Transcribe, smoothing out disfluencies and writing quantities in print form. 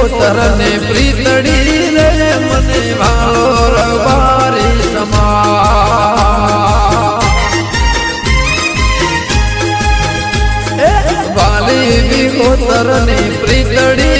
વિગોતર ને પ્રીતડી રે મને ભાલો રબારી સમા વાલી વિગોતર ને પ્રીતડી